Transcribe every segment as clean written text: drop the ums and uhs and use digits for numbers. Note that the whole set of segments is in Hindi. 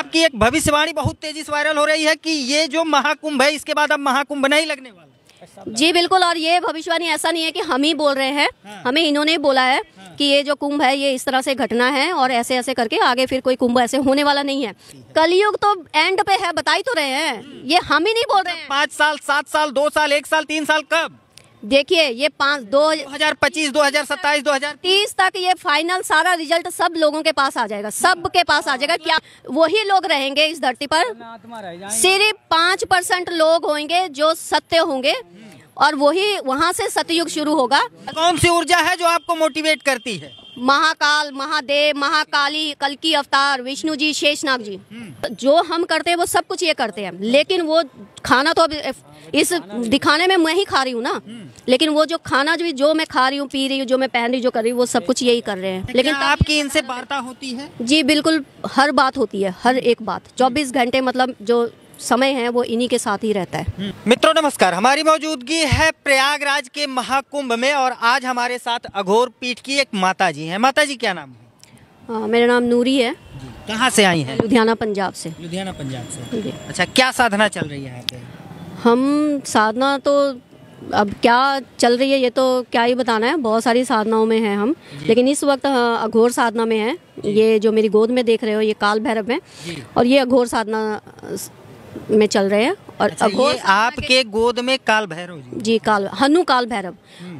आपकी एक भविष्यवाणी बहुत तेजी से वायरल हो रही है कि ये जो महाकुंभ है इसके बाद अब महाकुंभ नहीं लगने वाला। जी बिल्कुल, और ये भविष्यवाणी ऐसा नहीं है कि हम ही बोल रहे हैं, हमें इन्होंने ही बोला है कि ये जो कुंभ है ये इस तरह से घटना है और ऐसे ऐसे करके आगे फिर कोई कुंभ ऐसे होने वाला नहीं है। कलयुग तो एंड पे है, बता ही तो रहे हैं, ये हम ही नहीं बोल रहे हैं। 5 साल, 7 साल, 2 साल, 1 साल, 3 साल कब? देखिए ये 2025, 2027, 2030 तक ये फाइनल सारा रिजल्ट सब लोगों के पास आ जाएगा, सबके पास आ जाएगा। क्या वही लोग रहेंगे इस धरती पर? सिर्फ 5% लोग होंगे जो सत्य होंगे और वही वहाँ से सतयुग शुरू होगा। कौन सी ऊर्जा है जो आपको मोटिवेट करती है? महाकाल, महादेव, महाकाली, कल्कि अवतार, विष्णु जी, शेषनाग जी। जो हम करते हैं वो सब कुछ ये करते हैं, लेकिन वो खाना तो अब इस दिखाने में मैं ही खा रही हूँ ना, लेकिन वो जो खाना जो मैं खा रही हूँ, पी रही हूँ, जो मैं पहन रही हूँ, जो कर रही हूँ, वो सब कुछ यही कर रहे हैं। लेकिन आपकी इनसे वार्ता होती है? जी बिल्कुल, हर बात होती है, हर एक बात 24 घंटे, मतलब जो समय है वो इन्हीं के साथ ही रहता है। मित्रों नमस्कार, हमारी मौजूदगी है प्रयागराज के महाकुंभ में और आज हमारे साथ अघोर पीठ की एक माता जी हैं। माता जी क्या नाम है? मेरा नाम नूरी है। कहाँ से आई हैं? लुधियाना पंजाब से। लुधियाना पंजाब से। अच्छा, क्या साधना चल रही है यहाँ पे? हम साधना तो अब क्या चल रही है ये तो क्या ही बताना है, बहुत सारी साधनाओं में हैं हम, लेकिन इस वक्त अघोर साधना में है। ये जो मेरी गोद में देख रहे हो ये काल भैरव है और ये अघोर साधना में चल रहे हैं। और अच्छा, ये आपके गोद में काल भैरव जी? जी, हनु काल भैरव।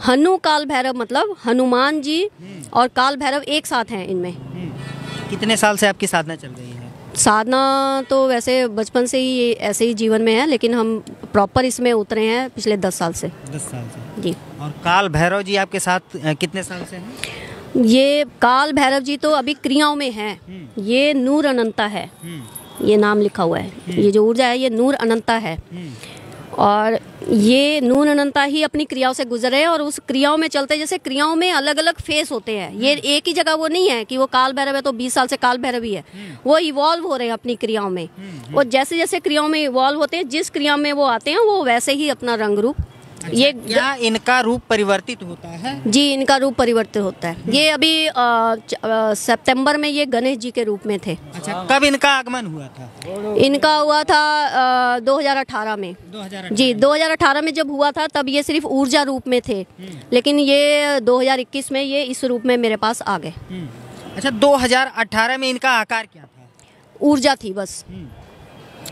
हनु काल भैरव मतलब हनुमान जी और काल भैरव एक साथ हैं इनमें। कितने साल से आपकी साधना चल रही है? साधना तो वैसे बचपन से ही ऐसे ही जीवन में है, लेकिन हम प्रॉपर इसमें उतरे हैं पिछले 10 साल से। 10 साल से जी। और काल भैरव जी आपके साथ कितने साल से हैं? ये काल भैरव जी तो अभी क्रियाओं में है। ये नूर अनंता है, ये नाम लिखा हुआ है। ये जो ऊर्जा है ये नूर अनंता है और ये नूर अनंता ही अपनी क्रियाओं से गुजरे हैं और उस क्रियाओं में चलते, जैसे क्रियाओं में अलग अलग फेस होते हैं, ये एक ही जगह वो नहीं है कि वो काल भैरव है तो 20 साल से काल भैरव ही है। वो इवॉल्व हो रहे हैं अपनी क्रियाओं में और जैसे जैसे क्रियाओं में इवॉल्व होते हैं, जिस क्रिया में वो आते हैं वो वैसे ही अपना रंग रूप। अच्छा, ये क्या इनका रूप परिवर्तित होता है? जी, इनका रूप परिवर्तित होता है। ये अभी सितंबर में ये गणेश जी के रूप में थे। अच्छा, कब इनका आगमन हुआ था? इनका हुआ था 2018 में। 2018 जी, 2018 में जब हुआ था तब ये सिर्फ ऊर्जा रूप में थे, लेकिन ये 2021 में ये इस रूप में मेरे पास आ गए। अच्छा, 2018 में इनका आकार क्या था? ऊर्जा थी बस।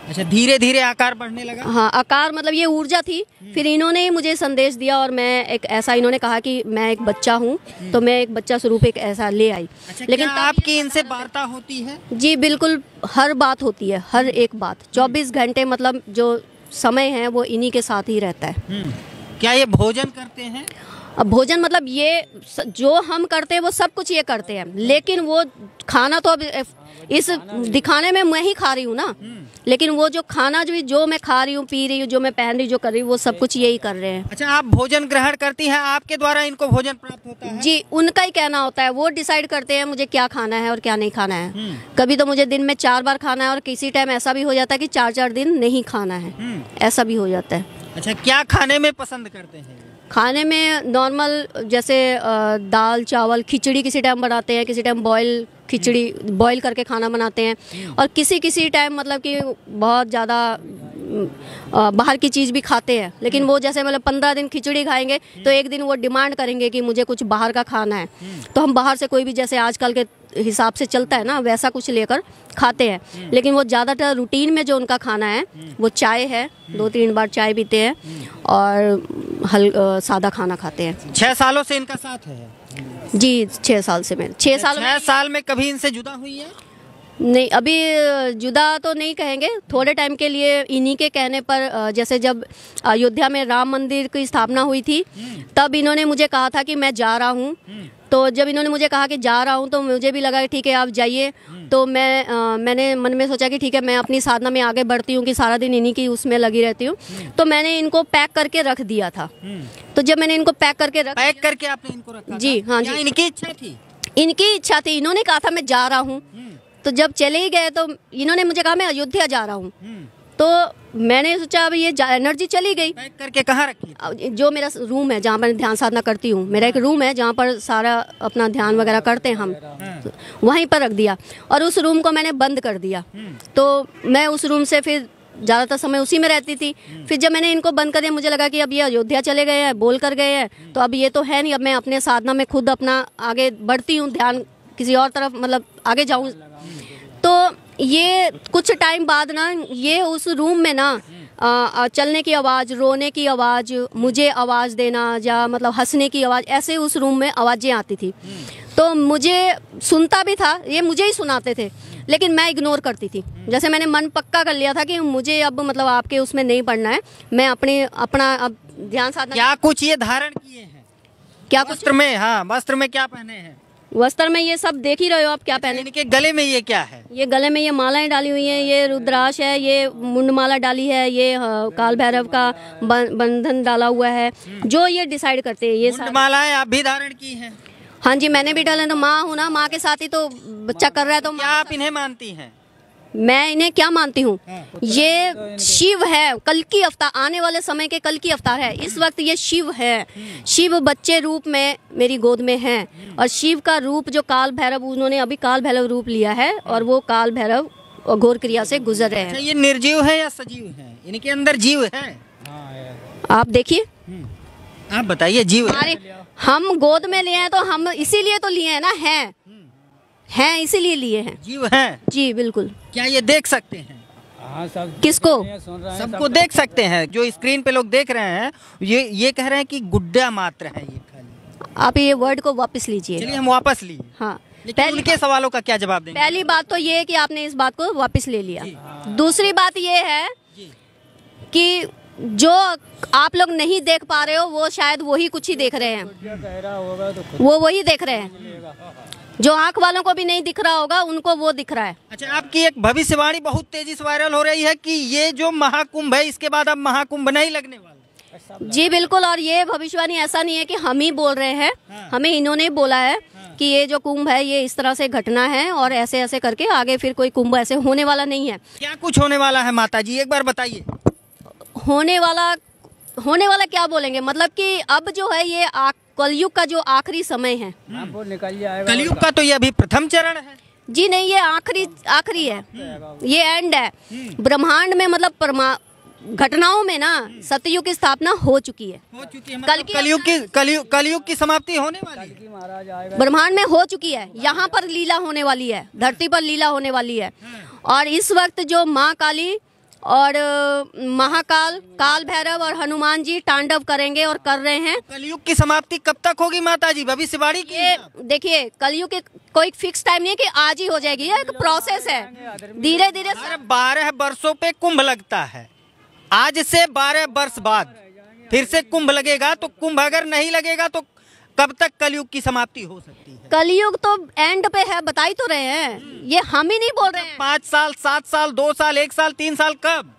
अच्छा, धीरे धीरे आकार बढ़ने लगा? हाँ, आकार मतलब ये ऊर्जा थी। फिर इन्होंने मुझे संदेश दिया और मैं एक ऐसा, इन्होंने कहा कि मैं एक बच्चा हूँ तो मैं एक बच्चा स्वरूप एक ऐसा ले आई। अच्छा, लेकिन आपकी इनसे वार्ता होती है? जी बिल्कुल, हर बात होती है, हर एक बात 24 घंटे, मतलब जो समय है वो इन्हीं के साथ ही रहता है। क्या ये भोजन करते हैं? अब भोजन मतलब ये जो हम करते हैं वो सब कुछ ये करते हैं, लेकिन वो खाना तो अब इस दिखाने में मैं ही खा रही हूँ ना, लेकिन वो जो खाना जो मैं खा रही हूँ, पी रही हूँ, जो मैं पहन रही हूँ, जो कर रही हूँ, वो सब कुछ यही कर रहे हैं। अच्छा, आप भोजन ग्रहण करती हैं, आपके द्वारा इनको भोजन प्राप्त होता है? जी, उनका ही कहना होता है, वो डिसाइड करते हैं मुझे क्या खाना है और क्या नहीं खाना है। कभी तो मुझे दिन में 4 बार खाना है और किसी टाइम ऐसा भी हो जाता है कि 4-4 दिन नहीं खाना है, ऐसा भी हो जाता है। अच्छा, क्या खाने में पसंद करते हैं? खाने में नॉर्मल जैसे दाल चावल खिचड़ी किसी टाइम बनाते हैं, किसी टाइम बॉयल खिचड़ी बॉयल करके खाना बनाते हैं और किसी टाइम मतलब कि बहुत ज़्यादा बाहर की चीज़ भी खाते हैं। लेकिन वो जैसे मतलब 15 दिन खिचड़ी खाएंगे तो एक दिन वो डिमांड करेंगे कि मुझे कुछ बाहर का खाना है, तो हम बाहर से कोई भी जैसे आजकल के हिसाब से चलता है ना वैसा कुछ लेकर खाते हैं। लेकिन वो ज़्यादातर रूटीन में जो उनका खाना है वो चाय है, 2-3 बार चाय पीते हैं और सादा खाना खाते हैं। 6 सालों से इनका साथ है? जी, 6 साल से। मैं 6 साल में कभी इनसे जुदा हुई है? नहीं, अभी जुदा तो नहीं कहेंगे, थोड़े टाइम के लिए इन्हीं के कहने पर, जैसे जब अयोध्या में राम मंदिर की स्थापना हुई थी तब इन्होंने मुझे कहा था कि मैं जा रहा हूँ। तो जब इन्होंने मुझे कहा कि जा रहा हूँ तो मुझे भी लगा कि ठीक है आप जाइए। तो मैंने मन में सोचा कि ठीक है मैं अपनी साधना में आगे बढ़ती हूँ कि सारा दिन इन्हीं की उसमें लगी रहती हूँ। तो मैंने इनको पैक करके रख दिया था। तो जब मैंने इनको पैक करके आपने इनको रखा? जी हाँ जी, इनकी इच्छा थी? इनकी इच्छा थी, इन्होंने कहा था मैं जा रहा हूँ। तो जब चले ही गए तो इन्होंने मुझे कहा मैं अयोध्या जा रहा हूँ। तो मैंने सोचा अब ये एनर्जी चली गई। पैक करके कहाँ रखी? जो मेरा रूम है जहाँ पर ध्यान साधना करती हूँ, मेरा एक रूम है जहाँ पर सारा अपना ध्यान वगैरह करते हैं हम, वहीं पर रख दिया और उस रूम को मैंने बंद कर दिया। तो मैं उस रूम से फिर ज़्यादातर समय उसी में रहती थी। फिर जब मैंने इनको बंद कर दिया, मुझे लगा कि अब ये अयोध्या चले गए हैं, बोल कर गए हैं, तो अब ये तो है नहीं, अब मैं अपने साधना में खुद अपना आगे बढ़ती हूँ, ध्यान किसी और तरफ मतलब आगे जाऊँ। तो ये कुछ टाइम बाद ना ये उस रूम में ना चलने की आवाज़, रोने की आवाज़, मुझे आवाज़ देना या मतलब हंसने की आवाज़, ऐसे उस रूम में आवाज़ें आती थी। तो मुझे सुनता भी था, ये मुझे ही सुनाते थे, लेकिन मैं इग्नोर करती थी। जैसे मैंने मन पक्का कर लिया था कि मुझे अब मतलब आपके उसमें नहीं पढ़ना है, मैं अपना अब ध्यान साधना। क्या कुछ ये धारण किए हैं? क्या कुछ वस्त्र में? हाँ, वस्त्र में क्या पहने हैं? वस्त्र में ये सब देख ही रहे हो आप क्या पहने। इनके गले में ये क्या है? ये गले में ये मालाएं डाली हुई हैं, ये रुद्राक्ष है, ये मुंडमाला डाली है, ये काल भैरव का बंधन डाला हुआ है, जो ये डिसाइड करते हैं। ये मुंडमालाएं आप भी धारण की हैं? हाँ जी, मैंने भी डाला। तो माँ हूँ ना, माँ के साथ ही तो बच्चा कर रहा है। तो क्या आप इन्हें मानती हैं? मैं इन्हें क्या मानती हूँ, ये शिव है, कल की अवतार, आने वाले समय के कल की अवतार है। इस वक्त ये शिव है। शिव बच्चे रूप में मेरी गोद में है, और शिव का रूप जो काल भैरव, उन्होंने अभी काल भैरव रूप लिया है, और वो काल भैरव घोर क्रिया से गुजर रहे हैं। ये निर्जीव है या सजीव है? इनके अंदर जीव है? आप देखिए, आप बताइए। जीव है? हम गोद में लिए हैं तो हम इसीलिए तो लिए हैं ना, हैं इसीलिए लिए हैं। जीव है जी बिल्कुल। क्या ये देख सकते हैं? हाँ, सब किसको? सबको देख सकते हैं। जो स्क्रीन पे लोग देख रहे हैं, ये कह रहे हैं कि गुड्डा मात्र है ये खाली। आप ये वर्ड को वापस लीजिए। चलिए हम वापस लिए। हाँ, लेकिन उनके सवालों का क्या जवाब देंगे? पहली बात तो ये है कि आपने इस बात को वापस ले लिया। दूसरी बात ये है कि जो आप लोग नहीं देख पा रहे हो, वो शायद वही कुछ ही देख रहे हैं, वो वही देख रहे हैं। जो आंख वालों को भी नहीं दिख रहा होगा, उनको वो दिख रहा है। अच्छा, आपकी एक भविष्यवाणी बहुत तेजी से वायरल हो रही है कि ये जो महाकुंभ है, इसके बाद अब महाकुंभ नहीं लगने वाला। जी बिल्कुल। और ये भविष्यवाणी ऐसा नहीं है कि हम ही बोल रहे हैं, हमें इन्होंने बोला है कि ये जो कुंभ है ये इस तरह से घटना है, और ऐसे ऐसे करके आगे फिर कोई कुंभ ऐसे होने वाला नहीं है। क्या कुछ होने वाला है माता जी, एक बार बताइए। होने वाला क्या बोलेंगे, मतलब कि अब जो है ये कलयुग का जो आखिरी समय है, वो निकल जाएगा। कलयुग का तो ये अभी प्रथम चरण है। जी नहीं, ये आखिरी है, ये एंड है। ब्रह्मांड में मतलब घटनाओं में ना सतयुग की स्थापना हो चुकी है। कलयुग की समाप्ति होने वाली है। ब्रह्मांड में हो चुकी है, यहाँ पर लीला होने वाली है, धरती पर लीला होने वाली है। और इस वक्त जो माँ काली और महाकाल, काल भैरव और हनुमान जी तांडव करेंगे और कर रहे हैं। कलयुग की समाप्ति कब तक होगी माता जी, भविष्यवाणी की? देखिए, कलयुग के कोई फिक्स टाइम नहीं है कि आज ही हो जाएगी, ये एक प्रोसेस है, धीरे धीरे। 12 वर्षों पे कुंभ लगता है, आज से 12 वर्ष बाद फिर से कुंभ लगेगा। तो कुंभ अगर नहीं लगेगा तो कब तक कलयुग की समाप्ति हो सकती है? कलयुग तो एंड पे है, बता ही तो रहे हैं, ये हम ही नहीं बोल रहे हैं। 5 साल, 7 साल, 2 साल, 1 साल, 3 साल, कब?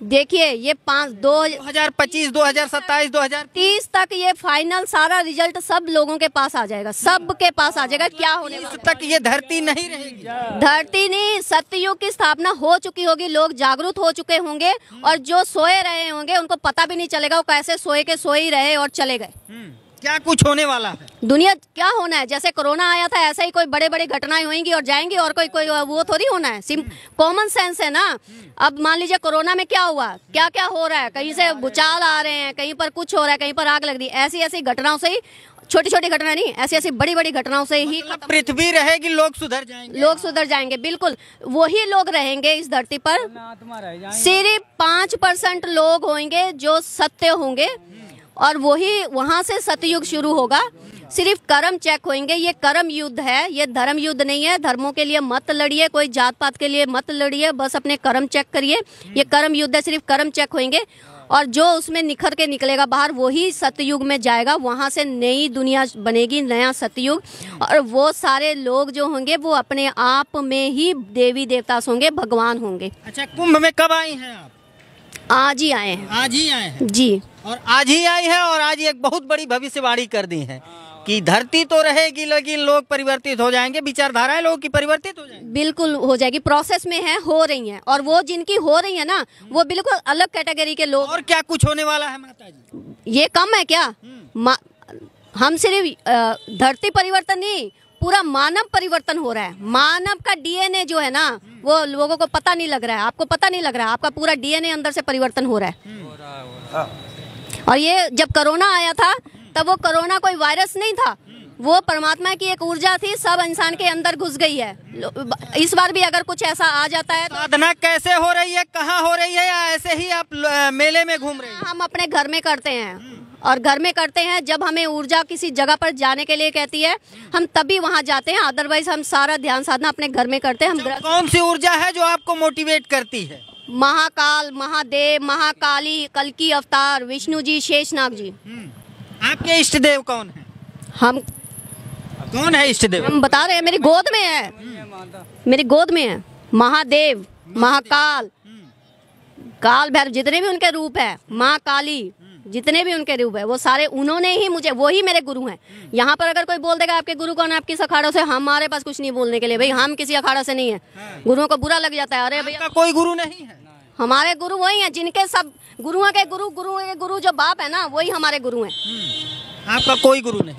देखिए, ये 2025, 2027, 2030 तक ये फाइनल सारा रिजल्ट सब लोगों के पास आ जाएगा, सबके पास आ जाएगा। क्या होने वाला तक ये धरती नहीं रहेगी। धरती नहीं, सतयुग की स्थापना हो चुकी होगी, लोग जागरूक हो चुके होंगे, और जो सोए रहे होंगे उनको पता भी नहीं चलेगा वो कैसे सोए के सोए ही रहे और चले गए। क्या कुछ होने वाला है? दुनिया क्या होना है, जैसे कोरोना आया था ऐसे ही कोई बड़े बड़े घटनाएं होंगी और जाएंगी, और कोई वो थोड़ी होना है। कॉमन सेंस है ना। अब मान लीजिए कोरोना में क्या हुआ, क्या क्या हो रहा है, कहीं से भूचाल आ रहे हैं, कहीं पर कुछ हो रहा है, कहीं पर आग लग रही है। ऐसी ऐसी घटनाओं से ही, छोटी छोटी घटना नहीं, ऐसी ऐसी बड़ी बड़ी घटनाओं से ही पृथ्वी रहेगी, लोग सुधर जाएंगे। लोग सुधर जाएंगे, बिल्कुल वही लोग रहेंगे इस धरती पर। सिर्फ 5% लोग होंगे जो सत्य होंगे, और वही वहां से सतयुग शुरू होगा। सिर्फ कर्म चेक होंगे। ये कर्म युद्ध है, ये धर्म युद्ध नहीं है। धर्मों के लिए मत लड़िए, कोई जात पात के लिए मत लड़िए, बस अपने कर्म चेक करिए। ये कर्म युद्ध है, सिर्फ कर्म चेक होंगे, और जो उसमें निखर के निकलेगा बाहर वही सतयुग में जाएगा। वहां से नई दुनिया बनेगी, नया सतयुग, और वो सारे लोग जो होंगे वो अपने आप में ही देवी देवता होंगे, भगवान होंगे। अच्छा, कुंभ में कब आई हैं आप? आज ही आए हैं। आज ही आए हैं जी, और आज ही आई है, और आज एक बहुत बड़ी भविष्यवाणी कर दी है। कि धरती तो रहेगी लेकिन लोग परिवर्तित हो जाएंगे, विचारधाराएं लोगों की परिवर्तित हो जाएंगी। बिल्कुल हो जाएगी, प्रोसेस में है, हो रही हैं। और वो जिनकी हो रही है ना, वो बिल्कुल अलग कैटेगरी के लोग। और क्या कुछ होने वाला है माता जी? ये कम है क्या? हम सिर्फ धरती परिवर्तन नहीं, पूरा मानव परिवर्तन हो रहा है। मानव का डीएनए जो है ना, वो लोगों को पता नहीं लग रहा है, आपको पता नहीं लग रहा है, आपका पूरा डीएनए अंदर से परिवर्तन हो रहा है। और ये जब कोरोना आया था, तब वो कोरोना कोई वायरस नहीं था, वो परमात्मा की एक ऊर्जा थी, सब इंसान के अंदर घुस गई है। इस बार भी अगर कुछ ऐसा आ जाता है तो साधना कैसे हो रही है, कहाँ हो रही है, या ऐसे ही आप मेले में घूम रहे हैं? हम अपने घर में करते हैं, और घर में करते हैं। जब हमें ऊर्जा किसी जगह पर जाने के लिए कहती है, हम तभी वहाँ जाते हैं, अदरवाइज हम सारा ध्यान साधना अपने घर में करते हैं। हम कौन सी ऊर्जा है जो आपको मोटिवेट करती है? महाकाल, महादेव, महाकाली, कल्कि अवतार, विष्णु जी, शेषनाग जी। आपके इष्ट देव कौन है? हम कौन है इष्ट देव? हम बता रहे हैं, मेरी गोद में है, मेरी गोद में है महादेव, महाकाल, काल भैरव, जितने भी उनके रूप है, माँ काली, जितने भी उनके रूप है, वो सारे उन्होंने ही मुझे, वो ही मेरे गुरु हैं। यहाँ पर अगर कोई बोल देगा आपके गुरु कौन है, आप किस अखाड़ों से, हमारे पास कुछ नहीं बोलने के लिए, भाई हम किसी अखाड़ा से नहीं है। गुरुओं को बुरा लग जाता है, अरे भैया कोई गुरु नहीं है। हमारे गुरु वही हैं जिनके सब गुरुओं के गुरु जो बाप है ना, वही हमारे गुरु हैं। आपका कोई गुरु नहीं?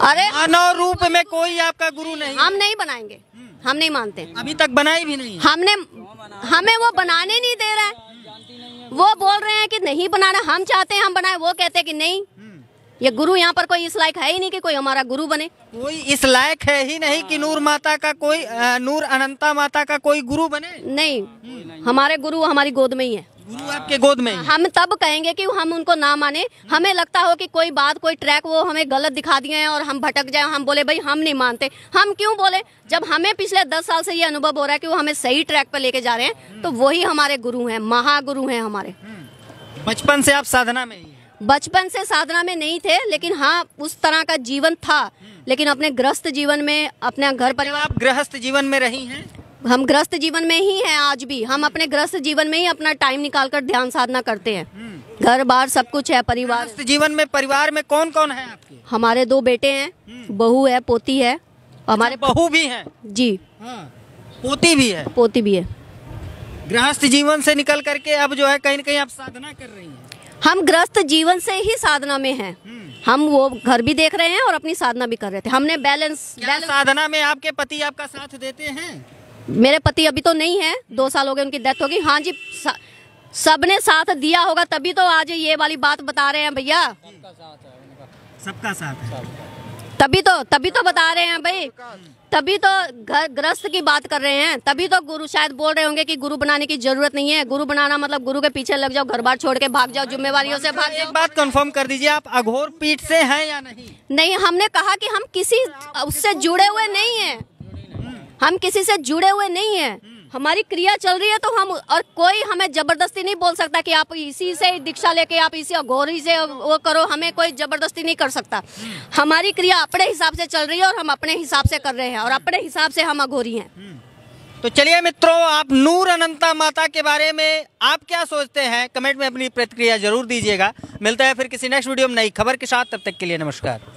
अरे मानव रूप में कोई आपका गुरु नहीं? हम नहीं बनाएंगे, हम नहीं मानते, अभी तक बनाई भी नहीं। हमें वो बनाने नहीं दे रहा है। वो बोल रहे हैं कि नहीं बनाना, हम चाहते हैं हम बनाए, वो कहते हैं कि नहीं, ये गुरु यहाँ पर कोई इस लायक है ही नहीं कि कोई हमारा गुरु बने। कोई इस लायक है ही नहीं कि नूर माता का कोई, नूर अनंता माता का कोई गुरु बने। नहीं, हमारे गुरु हमारी गोद में ही है। गुरु आपके गोद में? हम तब कहेंगे कि हम उनको ना माने, हमें लगता हो कि कोई बात, कोई ट्रैक वो हमें गलत दिखा दिए हैं और हम भटक जाए, हम बोले भाई हम नहीं मानते। हम क्यों बोले, जब हमें पिछले 10 साल से ये अनुभव हो रहा है कि वो हमें सही ट्रैक पर लेके जा रहे हैं, तो वही हमारे गुरु हैं, महागुरु हैं हमारे। बचपन से आप साधना में ही? बचपन से साधना में नहीं थे, लेकिन हाँ उस तरह का जीवन था। लेकिन अपने गृहस्थ जीवन में, अपना घर परिवार, आप गृहस्थ जीवन में रही हैं? हम गृहस्थ जीवन में ही हैं आज भी। हम अपने गृहस्थ जीवन में ही अपना टाइम निकालकर ध्यान साधना करते हैं। घर बार सब कुछ है, परिवार। गृहस्थ जीवन में परिवार में कौन कौन है आपके? हमारे 2 बेटे हैं, बहू है, पोती है। हमारे बहू भी है? जी। पोती भी है? पोती भी है। गृहस्थ जीवन से निकल करके अब जो है कहीं न कहीं आप साधना कर रही हैं? हम गृहस्थ जीवन से ही साधना में हैं। हम वो घर भी देख रहे हैं और अपनी साधना भी कर रहे थे। हमने बैलेंस साधना में आपके पति आपका साथ देते हैं? मेरे पति अभी तो नहीं है, 2 साल हो गए उनकी डेथ होगी। हाँ जी, सबने साथ दिया होगा, तभी तो आज ये वाली बात बता रहे हैं भैया। सबका साथ है, तभी तो बता रहे हैं भाई, तभी तो घर गृहस्थ की बात कर रहे हैं। तभी तो गुरु शायद बोल रहे होंगे कि गुरु बनाने की जरूरत नहीं है। गुरु बनाना मतलब गुरु के पीछे लग जाओ, घर बार छोड़ के भाग जाओ, जिम्मेवारियों से भाग जाओ। एक बात कंफर्म कर दीजिए, आप अघोर पीठ से हैं या नहीं? नहीं, हमने कहा कि हम किसी उससे जुड़े हुए नहीं हैं, हम किसी से जुड़े हुए नहीं हैं। हमारी क्रिया चल रही है तो हम, और कोई हमें जबरदस्ती नहीं बोल सकता कि आप इसी से दीक्षा लेके आप इसी अघोरी से वो करो, हमें कोई जबरदस्ती नहीं कर सकता। हमारी क्रिया अपने हिसाब से चल रही है और हम अपने हिसाब से कर रहे हैं और अपने हिसाब से हम अघोरी हैं। तो चलिए मित्रों, आप नूर अनंता माता के बारे में आप क्या सोचते हैं, कमेंट में अपनी प्रतिक्रिया जरूर दीजिएगा। मिलता है फिर किसी नेक्स्ट वीडियो में नई खबर के साथ, तब तक के लिए नमस्कार।